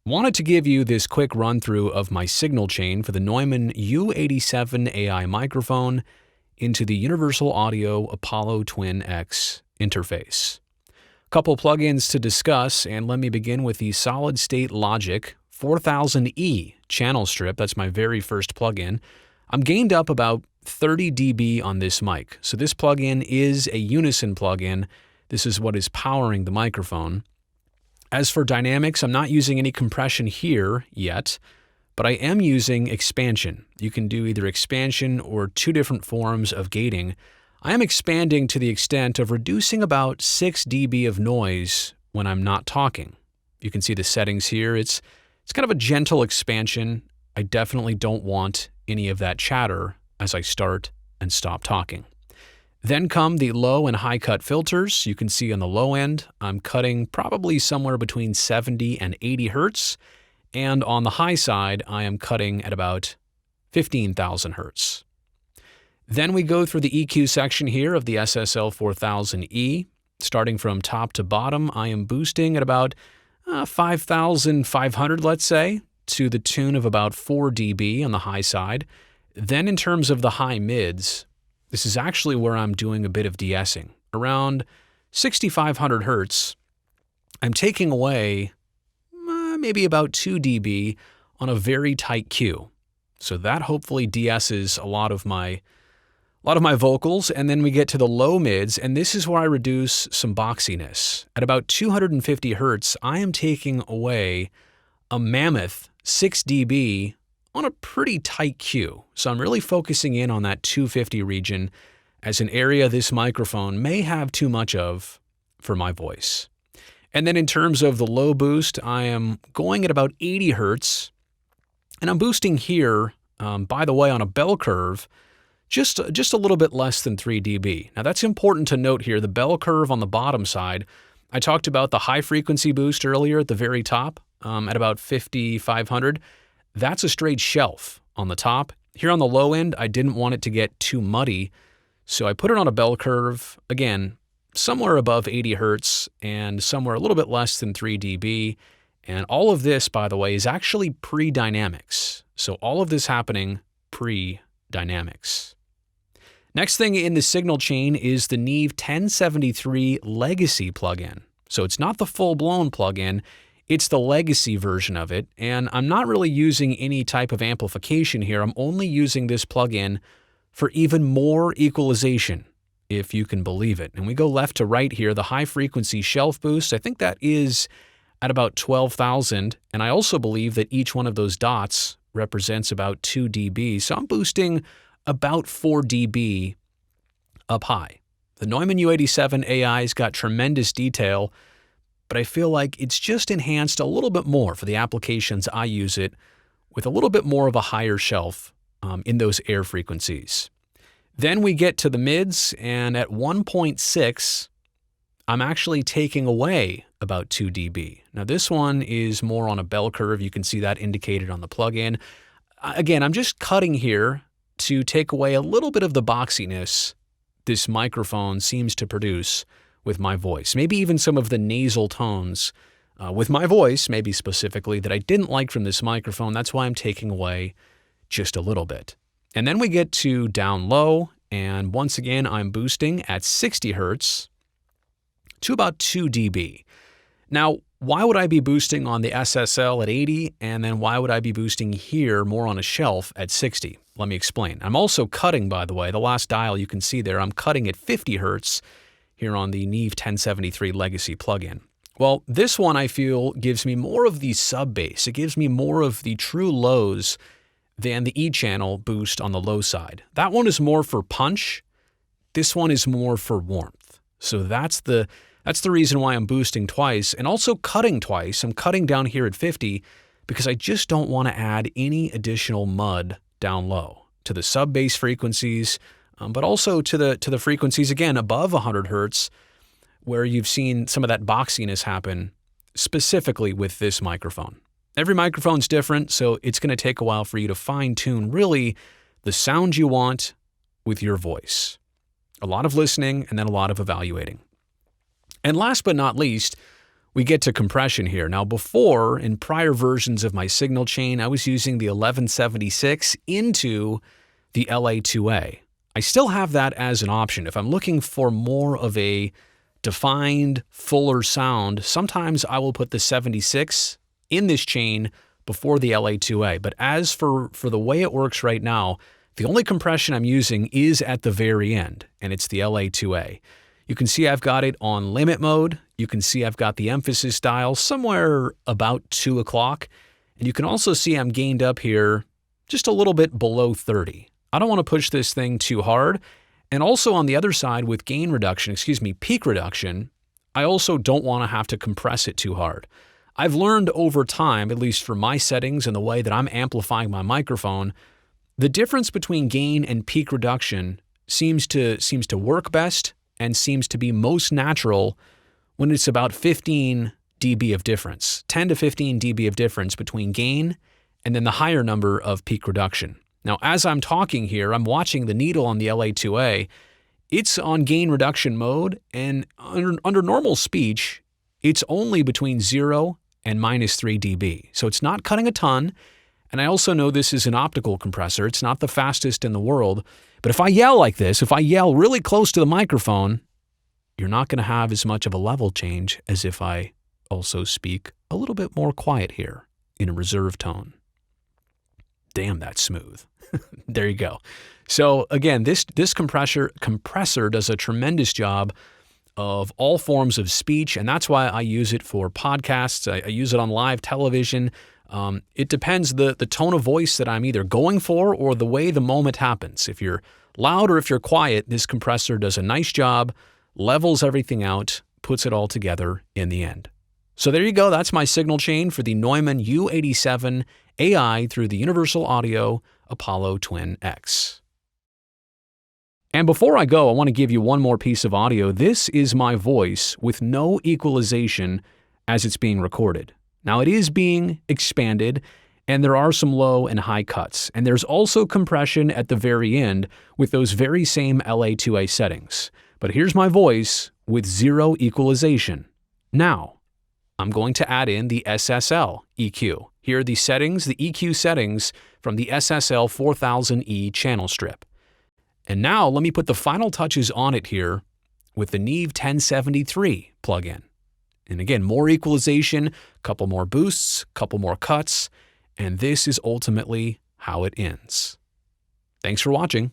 Wanted to give you this quick run through of my signal chain for the Neumann U87Ai microphone into the Universal Audio Apollo Twin X interface. Couple plugins to discuss, and let me begin with the Solid State Logic 4000E channel strip. That's my very first plugin. I'm gained up about 30 dB on this mic. So this plugin is a unison plugin. This is what is powering the microphone. As for dynamics, I'm not using any compression here yet, but I am using expansion. You can do either expansion or two different forms of gating. I am expanding to the extent of reducing about 6 dB of noise when I'm not talking. You can see the settings here. It's kind of a gentle expansion. I definitely don't want any of that chatter as I start and stop talking. Then come the low and high cut filters. You can see on the low end, I'm cutting probably somewhere between 70 and 80 hertz. And on the high side, I am cutting at about 15,000 hertz. Then we go through the EQ section here of the SSL 4000E. Starting from top to bottom, I am boosting at about 5,500, let's say, to the tune of about 4 dB on the high side. Then in terms of the high mids, this is actually where I'm doing a bit of de-essing. Around 6,500 hertz, I'm taking away maybe about 2 dB on a very tight Q. So that hopefully de-esses a lot of my vocals. And then we get to the low mids, and this is where I reduce some boxiness. At about 250 hertz, I am taking away a mammoth 6 dB on a pretty tight Q. So I'm really focusing in on that 250 region as an area this microphone may have too much of for my voice. And then in terms of the low boost, I am going at about 80 hertz, and I'm boosting here, by the way, on a bell curve, just a little bit less than 3 dB. Now that's important to note here. The bell curve on the bottom side, I talked about the high frequency boost earlier at the very top at about 5,500. That's a straight shelf on the top. Here on the low end, I didn't want it to get too muddy, so I put it on a bell curve, again, somewhere above 80 hertz and somewhere a little bit less than 3 dB. And all of this, by the way, is actually pre-dynamics. So all of this happening pre-dynamics. Next thing in the signal chain is the Neve 1073 Legacy plugin. So it's not the full-blown plugin. It's the legacy version of it, and I'm not really using any type of amplification here. I'm only using this plugin for even more equalization, if you can believe it. And we go left to right here, the high frequency shelf boost, I think that is at about 12,000, and I also believe that each one of those dots represents about 2 dB, so I'm boosting about 4 dB up high. The Neumann U87Ai's got tremendous detail, but I feel like it's just enhanced a little bit more for the applications I use it with a little bit more of a higher shelf in those air frequencies. Then we get to the mids, and at 1.6, I'm actually taking away about 2 dB. Now this one is more on a bell curve. You can see that indicated on the plugin. Again, I'm just cutting here to take away a little bit of the boxiness this microphone seems to produce with my voice. Maybe even some of the nasal tones with my voice, maybe specifically, that I didn't like from this microphone. That's why I'm taking away just a little bit. And then we get to down low, and once again, I'm boosting at 60 hertz to about 2 dB. Now, why would I be boosting on the SSL at 80, and then why would I be boosting here more on a shelf at 60? Let me explain. I'm also cutting, by the way, the last dial you can see there, I'm cutting at 50 hertz here on the Neve 1073 Legacy plugin. Well, this one I feel gives me more of the sub bass. It gives me more of the true lows than the E channel boost on the low side. That one is more for punch. This one is more for warmth. So that's the reason why I'm boosting twice and also cutting twice. I'm cutting down here at 50 because I just don't want to add any additional mud down low to the sub bass frequencies, but also to the frequencies, again, above 100 hertz, where you've seen some of that boxiness happen specifically with this microphone. Every microphone's different, so it's going to take a while for you to fine-tune really the sound you want with your voice. A lot of listening and then a lot of evaluating. And last but not least, we get to compression here. Now before, in prior versions of my signal chain, I was using the 1176 into the LA2A. I still have that as an option. If I'm looking for more of a defined, fuller sound, sometimes I will put the 76 in this chain before the LA2A. But as for the way it works right now, the only compression I'm using is at the very end, and it's the LA2A. You can see I've got it on limit mode. You can see I've got the emphasis dial somewhere about 2 o'clock. And you can also see I'm gained up here just a little bit below 30. I don't want to push this thing too hard. And also on the other side with peak reduction, I also don't want to have to compress it too hard. I've learned over time, at least for my settings and the way that I'm amplifying my microphone, the difference between gain and peak reduction seems to work best and seems to be most natural when it's about 15 dB of difference, 10 to 15 dB of difference between gain and then the higher number of peak reduction. Now, as I'm talking here, I'm watching the needle on the LA2A. It's on gain reduction mode, and under normal speech, it's only between 0 and -3 dB. So it's not cutting a ton. And I also know this is an optical compressor. It's not the fastest in the world. But if I yell like this, if I yell really close to the microphone, you're not going to have as much of a level change as if I also speak a little bit more quiet here in a reserved tone. Damn, that's smooth. There you go. So again, this compressor does a tremendous job of all forms of speech, and that's why I use it for podcasts. I use it on live television. It depends the tone of voice that I'm either going for or the way the moment happens. If you're loud or if you're quiet, this compressor does a nice job, levels everything out, puts it all together in the end. So there you go. That's my signal chain for the Neumann U87Ai through the Universal Audio Apollo Twin X. And before I go, I want to give you one more piece of audio. This is my voice with no equalization as it's being recorded. Now it is being expanded, and there are some low and high cuts. And there's also compression at the very end with those very same LA2A settings. But here's my voice with 0 equalization. Now, I'm going to add in the SSL EQ. Here are the settings, the EQ settings from the SSL 4000E channel strip. And now let me put the final touches on it here with the Neve 1073 plugin. And again, more equalization, couple more boosts, couple more cuts, and this is ultimately how it ends. Thanks for watching.